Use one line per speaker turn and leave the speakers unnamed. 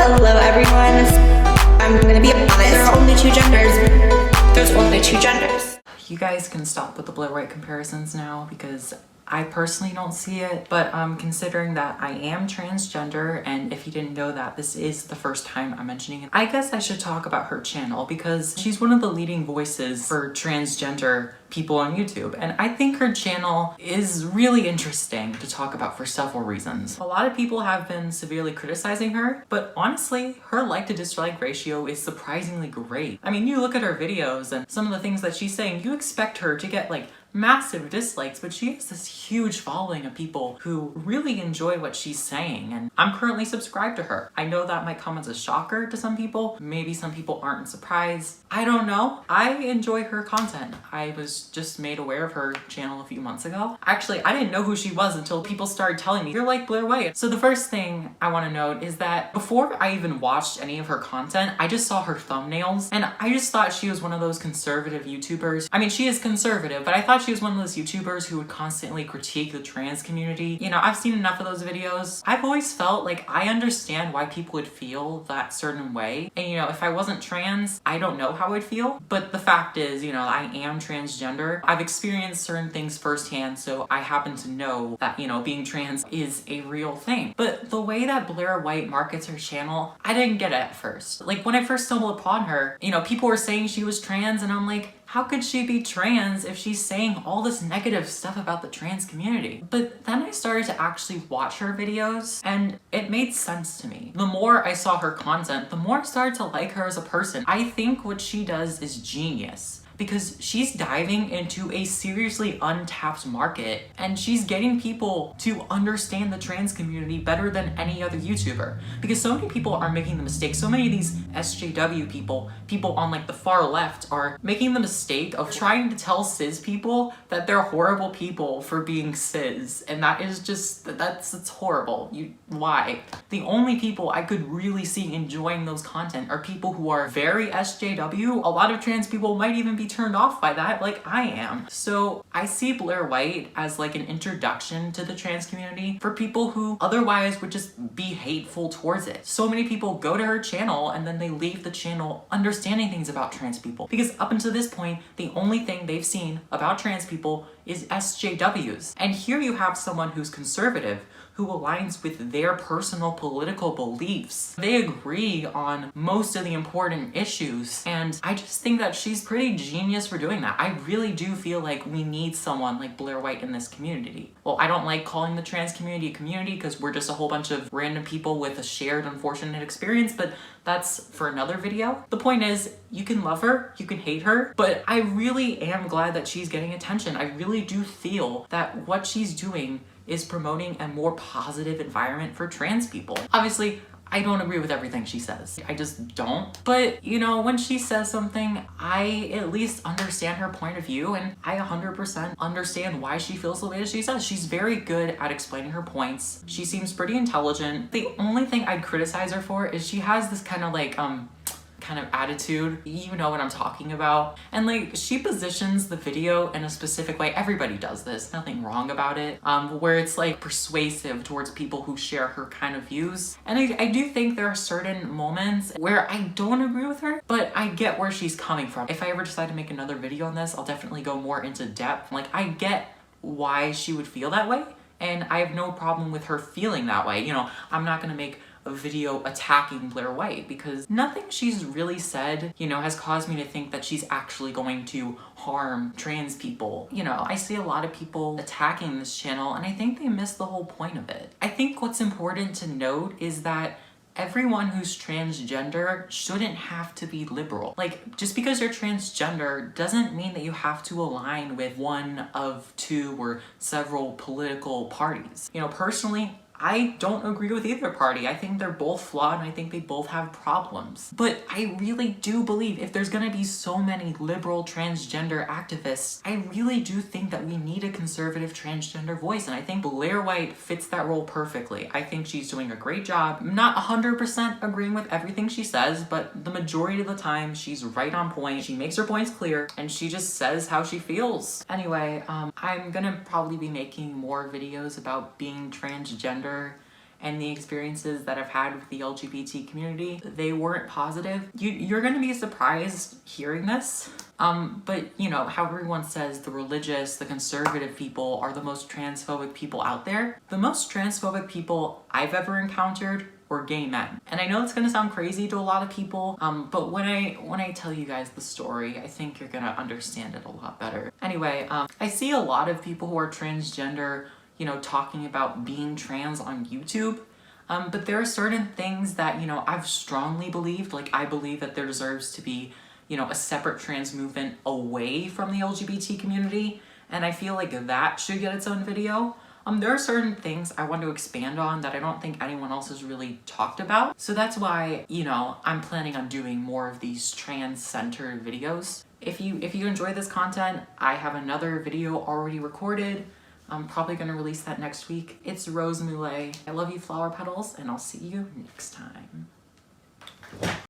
Hello everyone. I'm gonna be honest. There are only two genders. There's only two genders.
You guys can stop with the Blaire White comparisons now because I personally don't see it, but considering that I am transgender, and if you didn't know that, this is the first time I'm mentioning it, I guess I should talk about her channel because she's one of the leading voices for transgender people on YouTube, and I think her channel is really interesting to talk about for several reasons. A lot of people have been severely criticizing her, but honestly, her like to dislike ratio is surprisingly great. I mean, you look at her videos and some of the things that she's saying, you expect her to get like massive dislikes, but she has this huge following of people who really enjoy what she's saying, and I'm currently subscribed to her. I know that might come as a shocker to some people. Maybe some people aren't surprised. I don't know. I enjoy her content. I was just made aware of her channel a few months ago. Actually, I didn't know who she was until people started telling me, you're like Blaire White. So the first thing I want to note is that before I even watched any of her content, I just saw her thumbnails, and I just thought she was one of those conservative YouTubers. I mean, she is conservative, but I thought she was one of those YouTubers who would constantly critique the trans community. You know, I've seen enough of those videos. I've always felt like I understand why people would feel that certain way. And you know, if I wasn't trans, I don't know how I'd feel. But the fact is, you know, I am transgender. I've experienced certain things firsthand, so I happen to know that, you know, being trans is a real thing. But the way that Blaire White markets her channel, I didn't get it at first. Like when I first stumbled upon her, you know, people were saying she was trans, and I'm like, how could she be trans if she's saying all this negative stuff about the trans community? But then I started to actually watch her videos, and it made sense to me. The more I saw her content, the more I started to like her as a person. I think what she does is genius, because she's diving into a seriously untapped market, and she's getting people to understand the trans community better than any other YouTuber. Because so many people are making the mistake, so many of these SJW people on like the far left are making the mistake of trying to tell cis people that they're horrible people for being cis, and that is just, it's horrible. Why? The only people I could really see enjoying those content are people who are very SJW. A lot of trans people might even be turned off by that, like I am. So I see Blaire White as like an introduction to the trans community for people who otherwise would just be hateful towards it. So many people go to her channel and then they leave the channel understanding things about trans people, because up until this point, the only thing they've seen about trans people is SJWs. And here you have someone who's conservative, who aligns with their personal political beliefs. They agree on most of the important issues, and I just think that she's pretty genius for doing that. I really do feel like we need someone like Blaire White in this community. Well, I don't like calling the trans community a community because we're just a whole bunch of random people with a shared unfortunate experience, but that's for another video. The point is, you can love her, you can hate her, but I really am glad that she's getting attention. I really do feel that what she's doing is promoting a more positive environment for trans people. Obviously, I don't agree with everything she says. I just don't. But, you know, when she says something, I at least understand her point of view, and I 100% understand why she feels the way that she says. She's very good at explaining her points. She seems pretty intelligent. The only thing I'd criticize her for is she has this kind of like, kind of attitude. You know what I'm talking about. And like, she positions the video in a specific way. Everybody does this, nothing wrong about it, where it's like persuasive towards people who share her kind of views. And I do think there are certain moments where I don't agree with her, but I get where she's coming from. If I ever decide to make another video on this, I'll definitely go more into depth. Like, I get why she would feel that way, and I have no problem with her feeling that way. You know, I'm not gonna make a video attacking Blaire White because nothing she's really said, you know, has caused me to think that she's actually going to harm trans people. You know, I see a lot of people attacking this channel, and I think they miss the whole point of it. I think what's important to note is that everyone who's transgender shouldn't have to be liberal. Like, just because you're transgender doesn't mean that you have to align with one of two or several political parties. You know, personally, I don't agree with either party. I think they're both flawed, and I think they both have problems. But I really do believe if there's gonna be so many liberal transgender activists, I really do think that we need a conservative transgender voice, and I think Blaire White fits that role perfectly. I think she's doing a great job. I'm not 100% agreeing with everything she says, but the majority of the time she's right on point. She makes her points clear, and she just says how she feels. Anyway, I'm gonna probably be making more videos about being transgender and the experiences that I've had with the LGBT community, they weren't positive. You're gonna be surprised hearing this. But you know, how everyone says the religious, the conservative people are the most transphobic people out there. The most transphobic people I've ever encountered were gay men. And I know it's gonna sound crazy to a lot of people, but when I tell you guys the story, I think you're gonna understand it a lot better. Anyway, I see a lot of people who are transgender, you know, talking about being trans on YouTube. But there are certain things that, you know, I've strongly believed, like I believe that there deserves to be, you know, a separate trans movement away from the LGBT community, and I feel like that should get its own video. There are certain things I want to expand on that I don't think anyone else has really talked about. So that's why, you know, I'm planning on doing more of these trans-centered videos. If you enjoy this content, I have another video already recorded. I'm probably gonna release that next week. It's Rose Moulet. I love you, flower petals, and I'll see you next time.